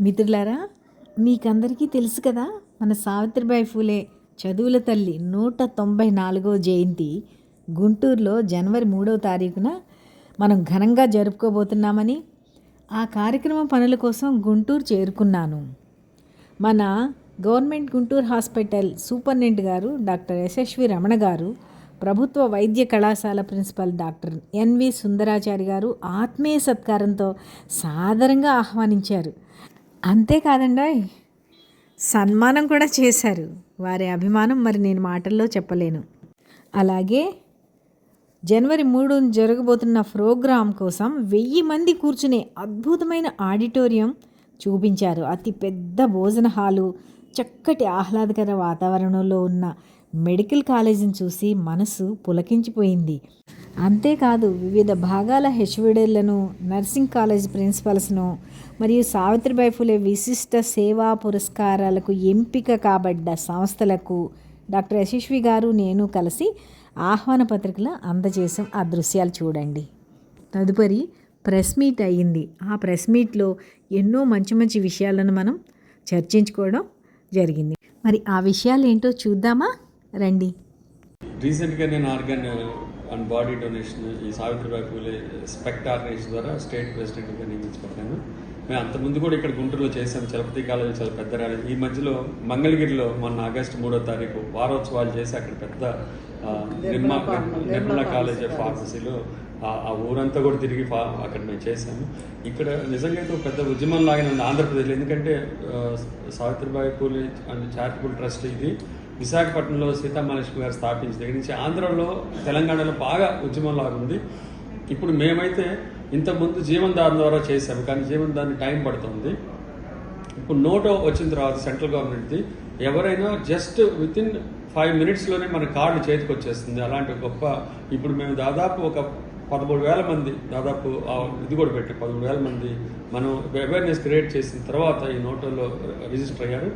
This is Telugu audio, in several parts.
మిత్రులారా, మీకందరికీ తెలుసు కదా, మన సావిత్రిబాయి ఫూలే చదువుల తల్లి 194వ జయంతి గుంటూరులో జనవరి 3వ తారీఖున మనం ఘనంగా జరుపుకోబోతున్నామని ఆ కార్యక్రమం పనుల కోసం గుంటూరు చేరుకున్నాను. మన గవర్నమెంట్ గుంటూరు హాస్పిటల్ సూపరింటెండెంట్ గారు డాక్టర్ యశస్వి రమణ గారు, ప్రభుత్వ వైద్య కళాశాల ప్రిన్సిపల్ డాక్టర్ ఎన్వి సుందరాచారి గారు ఆత్మీయ సత్కారంతో సాదరంగా ఆహ్వానించారు. అంతేకాదండి, సన్మానం కూడా చేశారు. వారి అభిమానం మరి నేను మాటల్లో చెప్పలేను. అలాగే జనవరి 3 జరగబోతున్న ప్రోగ్రాం కోసం 1000 మంది కూర్చునే అద్భుతమైన ఆడిటోరియం చూపించారు. అతి పెద్ద భోజన హాలు, చక్కటి ఆహ్లాదకర వాతావరణంలో ఉన్న మెడికల్ కాలేజీని చూసి మనసు పులకించిపోయింది. అంతేకాదు, వివిధ భాగాల హెచ్ఓడీలను, నర్సింగ్ కాలేజ్ ప్రిన్సిపల్స్ను మరియు సావిత్రిబాయి ఫులే విశిష్ట సేవా పురస్కారాలకు ఎంపిక కాబడ్డ సంస్థలకు డాక్టర్ యశస్వి గారు నేను కలిసి ఆహ్వాన పత్రికలు అందజేసాం. ఆ దృశ్యాలు చూడండి. తదుపరి ప్రెస్ మీట్ అయ్యింది. ఆ ప్రెస్ మీట్లో ఎన్నో మంచి మంచి విషయాలను మనం చర్చించుకోవడం జరిగింది. మరి ఆ విషయాలు ఏంటో చూద్దామా, రండి. రీసెంట్గా నేను ఆర్గన్ అండ్ బాడీ డొనేషన్ ఈ సావిత్రిబాయి ఫూలే స్పెక్ట్ ఆర్గనైజేషన్ ద్వారా స్టేట్ ప్రెసిడెంట్గా నియమించబడ్డాను. మేము అంతకుముందు కూడా ఇక్కడ గుంటూరులో చేశాము. చలపతి కాలేజ్ చాలా పెద్ద ర్యాలీ. ఈ మధ్యలో మంగళగిరిలో మొన్న ఆగస్టు 3వ తారీఖు వారోత్సవాలు చేసి అక్కడ పెద్ద నిర్మలా కాలేజ్ ఆఫ్ ఫార్మసీలో ఆ ఊరంతా కూడా తిరిగి అక్కడ మేము చేశాము. ఇక్కడ నిజంగా అయితే ఒక పెద్ద ఉద్యమం లాగానే ఉంది ఆంధ్రప్రదేశ్లో. ఎందుకంటే Savitribai Phule and charitable trust ఇది విశాఖపట్నంలో సీతామహాలక్ష్మి గారు స్థాపించిన దగ్గర నుంచి ఆంధ్రలో, తెలంగాణలో బాగా ఉద్యమం లాగా ఉంది. ఇప్పుడు మేమైతే ఇంతకుముందు జీవన్దాన్ ద్వారా చేశాము, కానీ జీవన్దాన్ టైం పడుతుంది. ఇప్పుడు నోటో వచ్చిన తర్వాత సెంట్రల్ గవర్నమెంట్ది ఎవరైనా జస్ట్ వితిన్ 5 minutesలోనే మన కార్డు చేతికి వచ్చేస్తుంది. అలాంటి గొప్ప ఇప్పుడు మేము దాదాపు ఒక 13,000 మంది, దాదాపు ఇది కూడా పెట్టి 13,000 మంది మనం అవేర్నెస్ క్రియేట్ చేసిన తర్వాత ఈ నోటోలో రిజిస్టర్ అయ్యారు.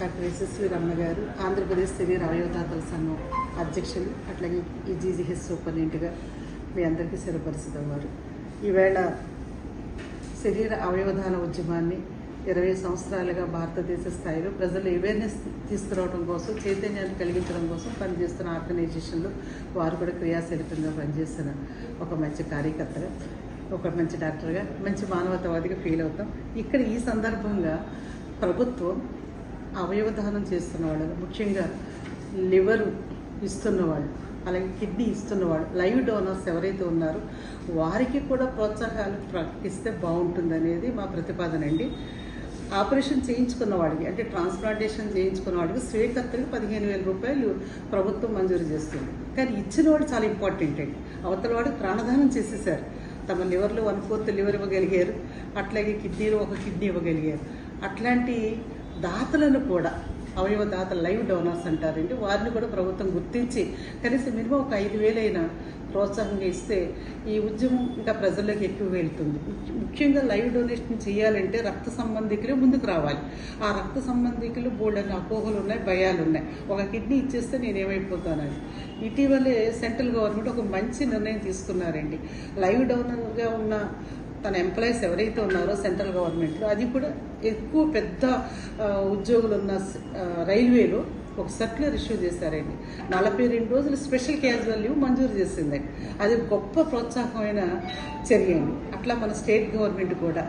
డాక్టర్ యశస్వి రమణ గారు, ఆంధ్రప్రదేశ్ శరీర అవయవదాతల సంఘం అధ్యక్షులు, అట్లాగే ఈ జీజీహెచ్ సూపరింటెండెంట్గా మీ అందరికీ శిరపరిచితవారు. ఈవేళ శరీర అవయవదాన ఉద్యమాన్ని 20 సంవత్సరాలుగా భారతదేశ స్థాయిలో ప్రజలు అవేర్నెస్ తీసుకురావడం కోసం, చైతన్యాన్ని కలిగించడం కోసం పనిచేస్తున్న ఆర్గనైజేషన్లు వారు కూడా క్రియాశీలకంగా పనిచేస్తున్న ఒక మంచి కార్యకర్తగా, ఒక మంచి డాక్టర్గా, మంచి మానవతావాదిగా ఫీల్ అవుతాం. ఇక్కడ ఈ సందర్భంగా ప్రభుత్వం అవయవదానం చేస్తున్న వాళ్ళు, ముఖ్యంగా లివరు ఇస్తున్నవాళ్ళు, అలాగే కిడ్నీ ఇస్తున్నవాళ్ళు, లైవ్ డోనర్స్ ఎవరైతే ఉన్నారో వారికి కూడా ప్రోత్సాహాలు ప్రకటిస్తే బాగుంటుందనేది మా ప్రతిపాదన అండి. ఆపరేషన్ చేయించుకున్న వాడికి, అంటే ట్రాన్స్ప్లాంటేషన్ చేయించుకున్న వాడికి స్వీకర్తలకు 15,000 రూపాయలు ప్రభుత్వం మంజూరు చేస్తుంది. కానీ ఇచ్చిన వాడు చాలా ఇంపార్టెంట్ అండి. అవతల వాడికి ప్రాణదానం చేసేసారు. తమ లివర్లో 1/4 లివర్ ఇవ్వగలిగారు, అట్లాగే కిడ్నీలో 1 కిడ్నీ ఇవ్వగలిగారు. అట్లాంటి దాతలను కూడా, అవయవ దాతలు, లైవ్ డోనర్స్ అంటారండి, వారిని కూడా ప్రభుత్వం గుర్తించి కనీసం మినిమం ఒక 5,000 అయినా ప్రోత్సాహంగా ఇస్తే ఈ ఉద్యమం ఇంకా ప్రజల్లోకి ఎక్కువ వెళ్తుంది. ముఖ్యంగా లైవ్ డొనేషన్ చేయాలంటే రక్త సంబంధికులే ముందుకు రావాలి. ఆ రక్త సంబంధికులు బోల్డని అపోహలు ఉన్నాయి, భయాలు ఉన్నాయి. ఒక కిడ్నీ ఇచ్చేస్తే నేనేమైపోతానని. ఇటీవలే సెంట్రల్ గవర్నమెంట్ ఒక మంచి నిర్ణయం తీసుకున్నారండి. లైవ్ డోనర్గా ఉన్న తన ఎంప్లాయీస్ ఎవరైతే ఉన్నారో సెంట్రల్ గవర్నమెంట్లో, అది కూడా ఎక్కువ పెద్ద ఉద్యోగులు ఉన్న రైల్వేలో ఒక సర్క్యులర్ ఇష్యూ చేశారండి. 42 రోజులు స్పెషల్ క్యాజువల్ లీవ్ మంజూరు చేసిందండి. అది గొప్ప ప్రోత్సాహమైన చర్య అండి. అట్లా మన స్టేట్ గవర్నమెంట్ కూడా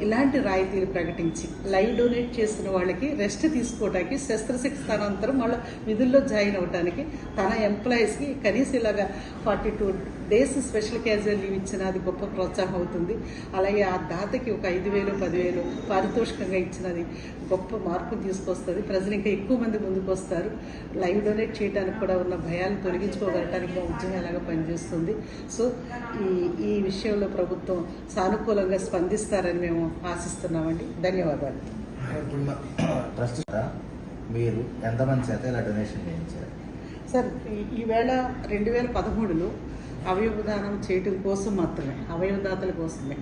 ఇలాంటి రాయితీలు ప్రకటించి లైవ్ డొనేట్ చేసిన వాళ్ళకి రెస్ట్ తీసుకోవడానికి, శస్త్రచికిత్స అనంతరం వాళ్ళ విధుల్లో జాయిన్ అవ్వడానికి తన ఎంప్లాయీస్కి కనీసం ఇలాగా 42 days స్పెషల్ క్యాజువల్ లీవ్ ఇచ్చిన అది గొప్ప ప్రోత్సాహం అవుతుంది. అలాగే ఆ దాతకి ఒక 5,000, 10,000 పారితోషికంగా ఇచ్చినది గొప్ప మార్పు తీసుకొస్తుంది. ప్రజలు ఇంకా ఎక్కువ మంది ముందుకు వస్తారు. లైవ్ డొనేట్ చేయడానికి కూడా ఉన్న భయాలు తొలగించుకోగలటానికి మా ఉద్యమం ఎలాగో పనిచేస్తుంది. సో ఈ విషయంలో ప్రభుత్వం సానుకూలంగా స్పందిస్తారని మేము ఆశిస్తున్నామండి. ధన్యవాదాలు. మీరు ఎంతమంది చేత ఇలా డొనేషన్ చేయించారు సార్? ఈవేళ 2013లో అవయవదానం చేయటం కోసం మాత్రమే, అవయవదాతల కోసమే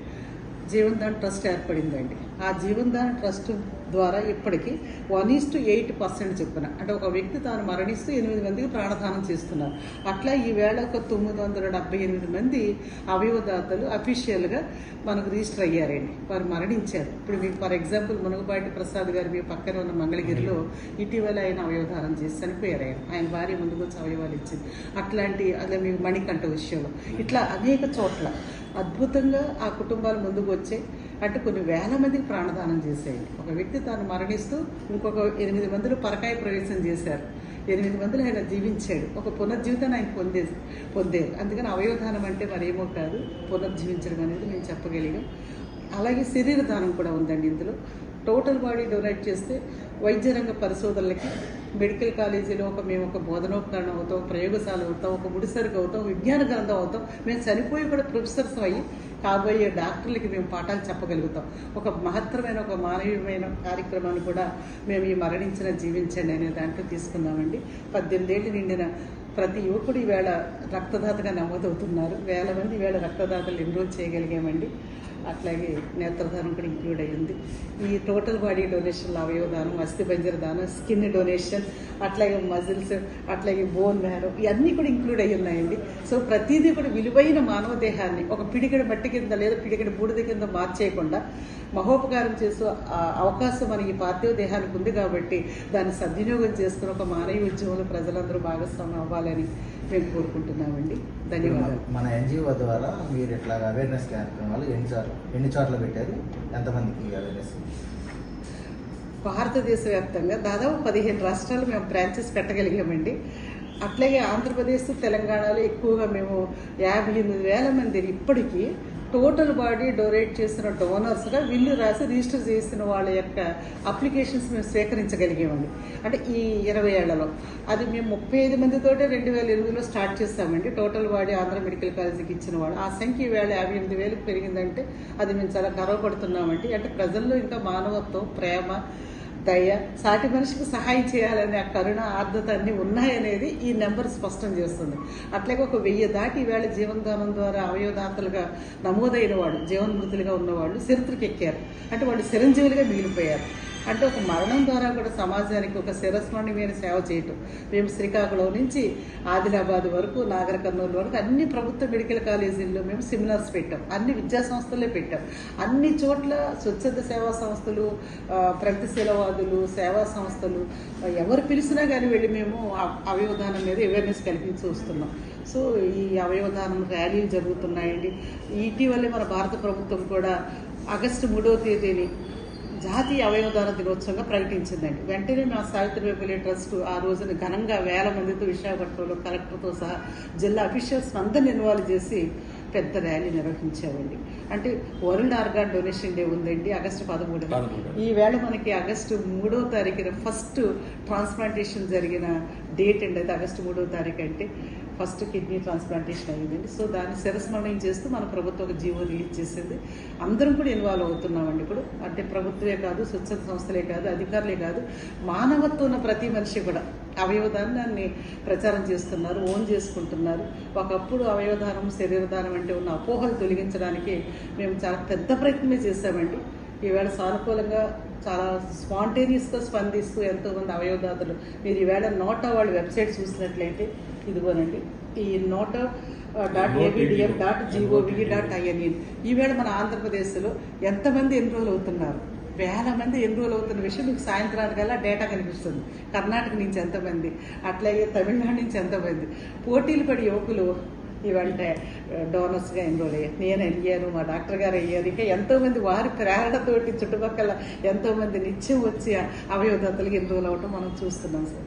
జీవన్దాన్ ట్రస్ట్ ఏర్పడిందండి. ఆ జీవన్దాన్ ట్రస్ట్ ద్వారా ఇప్పటికీ 1:8% చొప్పున, అంటే ఒక వ్యక్తి తాను మరణిస్తూ 8 మందికి ప్రాణదానం చేస్తున్నారు. అట్లా ఈవేళ ఒక 978 మంది అవయవదాతలు అఫీషియల్గా మనకు రిజిస్టర్ అయ్యారండి. వారు మరణించారు. ఇప్పుడు మీకు ఫర్ ఎగ్జాంపుల్ మునుగపాటి ప్రసాద్ గారు మీ పక్కన ఉన్న మంగళగిరిలో ఇటీవల ఆయన అవయవదానం చేసి చనిపోయారు. ఆయన భార్య ముందుకు వచ్చి అవయవాలు ఇచ్చింది. అట్లాంటి అదే మీకు మణికంఠ విషయంలో ఇట్లా అనేక చోట్ల అద్భుతంగా ఆ కుటుంబాలు ముందుకు వచ్చాయి. అంటే కొన్ని వేల మందికి ప్రాణదానం చేసేయండి. ఒక వ్యక్తి తాను మరణిస్తూ ఇంకొక 8 మందిలో పరకాయ ప్రవేశం చేశారు. 8 మందిలో ఆయన జీవించాడు. ఒక పునర్జీవితాన్ని ఆయన పొందేరు. అందుకని అవయవదానం అంటే మరేమో కాదు, పునర్జీవించడం అనేది మేము చెప్పగలిగాం. అలాగే శరీర దానం కూడా ఉందండి. ఇందులో టోటల్ బాడీ డొనేట్ చేస్తే వైద్య రంగ పరిశోధనలకి మెడికల్ కాలేజీలో మేము ఒక బోధనోపకరణం అవుతాం, ప్రయోగశాల అవుతాం, ఒక ముడిసరుకు అవుతాం, విజ్ఞాన గ్రంథం అవుతాం. మేము చనిపోయి కూడా ప్రొఫెసర్స్ అయ్యి కాబోయే డాక్టర్లకి మేము పాఠాలు చెప్పగలుగుతాం. ఒక మహత్తరమైన ఒక మానవీయమైన కార్యక్రమాన్ని కూడా మేము ఈ మరణించిన జీవించండి అనే దాంట్లో తీసుకున్నామండి. 18 ఏళ్ళు నిండిన ప్రతి యువకుడు ఈవేళ రక్తదాతగా నమోదవుతున్నారు. వేల మంది ఈవేళ రక్తదాతలు ఎన్రోల్ చేయగలిగామండి. అట్లాగే నేత్రదానం కూడా ఇంక్లూడ్ అయ్యింది. ఈ టోటల్ బాడీ డొనేషన్లో అవయవదానం, అస్థిపంజర దానం, స్కిన్ డొనేషన్, అట్లాగే మజిల్స్, అట్లాగే బోన్ మ్యారో ఇవన్నీ కూడా ఇంక్లూడ్ అయ్యి ఉన్నాయండి. సో ప్రతిదీ కూడా విలువైన మానవ దేహాన్ని ఒక పిడికెడు మట్టి కింద లేదా పిడికెడు బూడిద కింద మార్చేయకుండా మహోపకారం చేసే అవకాశం మన ఈ పార్థివ దేహానికి ఉంది కాబట్టి దాన్ని సద్వినియోగం చేసుకుని ఒక మానవ ఉద్యమంలో ప్రజలందరూ భాగస్వామ్యం అవ్వాలని మేము కోరుకుంటున్నామండి. ధన్యవాదాలు. మన ఎన్జిఓ ద్వారా మీరు ఇట్లా అవేర్నెస్ కార్యక్రమాలు ఎన్ని చోట్ల పెట్టారు? ఎంతమందికి అవేర్నెస్? భారతదేశ వ్యాప్తంగా దాదాపు 15 రాష్ట్రాలు మేము బ్రాంచెస్ పెట్టగలిగామండి. అట్లాగే ఆంధ్రప్రదేశ్, తెలంగాణలో ఎక్కువగా మేము 58,000 మందిని ఇప్పటికీ టోటల్ బాడీ డొనేట్ చేసిన డోనర్స్గా విల్లు రాసి రిజిస్టర్ చేసిన వాళ్ళ యొక్క అప్లికేషన్స్ మేము స్వీకరించగలిగామండి. అంటే ఈ 20 ఏళ్లలో అది మేము 35 మందితోటే 2008లో స్టార్ట్ చేస్తామండి. టోటల్ బాడీ ఆంధ్ర మెడికల్ కాలేజీకి ఇచ్చిన వాళ్ళు ఆ సంఖ్య ఈవేళ 58,000 పెరిగిందంటే అది మేము చాలా గర్వపడుతున్నామండి. అంటే ప్రజల్లో ఇంకా మానవత్వం, ప్రేమ, దయ, సాటి మనిషికి సహాయం చేయాలనే ఆ కరుణ, ఆర్ద్రత అన్నీ ఉన్నాయనేది ఈ నెంబర్ స్పష్టం చేస్తుంది. అట్లాగే ఒక 1000 దాటి ఈవేళ జీవనదానం ద్వారా అవయవదాతలుగా నమోదైన వాళ్ళు, జీవన్మృతులుగా ఉన్నవాళ్ళు చరిత్రకి ఎక్కారు. అంటే వాళ్ళు చిరంజీవులుగా మిగిలిపోయారు. అంటే ఒక మరణం ద్వారా కూడా సమాజానికి ఒక శిరస్మరణీయమైన సేవ చేయటం. మేము శ్రీకాకుళం నుంచి ఆదిలాబాద్ వరకు, నాగర్ కర్నూలు వరకు అన్ని ప్రభుత్వ మెడికల్ కాలేజీల్లో మేము సెమినార్స్ పెట్టాం. అన్ని విద్యా సంస్థలే పెట్టాం. అన్ని చోట్ల స్వచ్ఛంద సేవా సంస్థలు, ప్రగతిశీలవాదులు, సేవా సంస్థలు ఎవరు పిలిచినా కానీ వెళ్ళి మేము అవయవదానం మీద అవేర్నెస్ కల్పించి వస్తున్నాం. సో ఈ అవయవదానం ర్యాలీలు జరుగుతున్నాయండి. ఇటీవలే మన భారత ప్రభుత్వం కూడా ఆగస్టు 3వ తేదీని జాతీయ అవయవదాన దినోత్సవంగా ప్రకటించిందండి. వెంటనే మా సావిత్రిబాయి పూలే ట్రస్ట్ ఆ రోజున ఘనంగా 1000 మందితో విశాఖపట్నంలో కలెక్టర్తో సహా జిల్లా అఫీషియల్స్ అందరిని ఇన్వాల్వ్ చేసి పెద్ద ర్యాలీ నిర్వహించామండి. అంటే వరల్డ్ ఆర్గాన్ డొనేషన్ డే ఉందండి ఆగస్టు 13న. ఈవేళ మనకి ఆగస్టు 3వ తారీఖున ఫస్ట్ ట్రాన్స్ప్లాంటేషన్ జరిగిన డేట్ అండి. అది ఆగస్టు 3వ తారీఖు అంటే ఫస్ట్ కిడ్నీ ట్రాన్స్ప్లాంటేషన్ అయ్యిందండి. సో దాన్ని శిరస్మరణం చేస్తూ మన ప్రభుత్వం ఒక జీవో రిలీజ్ చేసింది. అందరం కూడా ఇన్వాల్వ్ అవుతున్నామండి ఇప్పుడు. అంటే ప్రభుత్వమే కాదు, స్వచ్ఛంద సంస్థలే కాదు, అధికారులే కాదు, మానవత్వం ఉన్న ప్రతి మనిషి కూడా అవయవదానాన్ని ప్రచారం చేస్తున్నారు, ఓన్ చేసుకుంటున్నారు. ఒకప్పుడు అవయవదానం, శరీరదానం అంటే ఉన్న అపోహలు తొలగించడానికి మేము చాలా పెద్ద ప్రయత్నమే చేశామండి. ఈవేళ సానుకూలంగా చాలా స్పాంటేనియస్గా స్పందిస్తూ ఎంతోమంది అవయవదాతలు, మీరు ఈవేళ నోటా వాళ్ళ వెబ్సైట్ చూసినట్లయితే ఇదిగోనండి, ఈ నోటా .abdm.gov.in. ఈవేళ మన ఆంధ్రప్రదేశ్లో ఎంతమంది ఎన్రోల్ అవుతున్నారు, వేల మంది ఎన్రోల్ అవుతున్న విషయం మీకు సాయంత్రానికల్లా డేటా కనిపిస్తుంది. కర్ణాటక నుంచి ఎంతమంది, అట్లాగే తమిళనాడు నుంచి ఎంతమంది, పోటీలు పడి యువకులు ఇవాళ డోనర్స్గా ఎన్రోల్ అయ్యారు. నేను అయ్యాను, మా డాక్టర్ గారు అయ్యారు. ఇంకా ఎంతోమంది వారి ప్రేరణతోటి చుట్టుపక్కల ఎంతోమంది నిత్యం వచ్చి అవయవదాతలకు ఎన్రోల్ అవ్వటం మనం చూస్తున్నాం సార్.